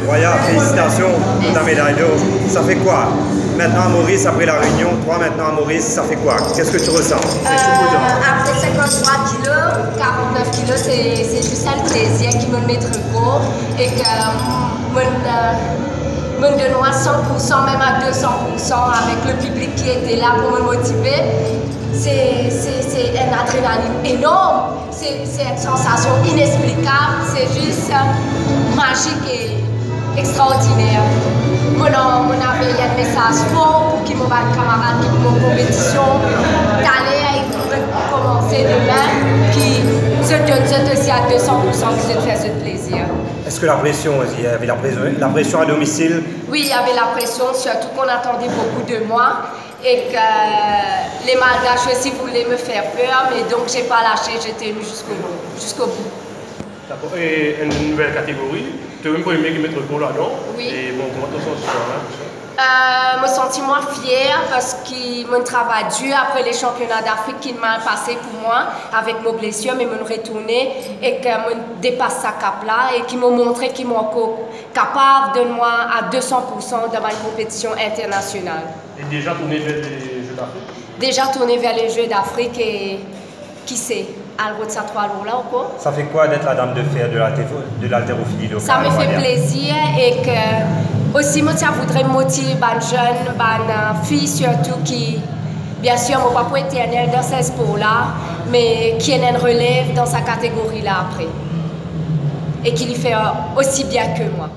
Roya, félicitations pour ta médaille d'or. Ça fait quoi? Maintenant à Maurice, après la réunion, toi maintenant à Maurice, ça fait quoi? Qu'est-ce que tu ressens? Après 53 kilos, 49 kilos, c'est juste un plaisir qui me met très beau et que me donne 100%, même à 200% avec le public qui était là pour me motiver. C'est une adrénaline énorme, c'est une sensation inexplicable, c'est juste magique et extraordinaire. Mon avait un message fort pour qui mon camarade qui mon compétition d'aller commencer demain, qui se donne aussi à 200% qui se fait ce plaisir. Est-ce que la pression, il y avait la pression à domicile? Oui, il y avait la pression, surtout qu'on attendait beaucoup de moi et que les malgaches aussi voulaient me faire peur, mais donc j'ai pas lâché, j'ai tenu jusqu'au bout. D'accord. Et une nouvelle catégorie, tu es le premier qui met le goal là-dedans. Oui. Et bon, comment tu te sens là? Me sentir moins fière parce qu'ils m'ont travaillé dur après les championnats d'Afrique qui m'ont passé pour moi avec mes blessures, mais m'ont retourné et qu'ils m'ont dépassé ce cap-là et qui m'ont montré qu'ils m'ont capable de moi à 200% dans ma compétition internationale. Et déjà tourné vers les Jeux d'Afrique? Déjà tourné vers les Jeux d'Afrique et qui sait, à l'autre ça 3 jours là ou quoi? Ça fait quoi d'être la dame de fer de l'haltérophilie locale? Ça me fait plaisir et que aussi moi ça voudrais motiver les jeunes, les filles surtout qui, bien sûr, mon papa est éternel dans ce sport-là, mais qui est une relève dans sa catégorie là après et qui lui fait aussi bien que moi.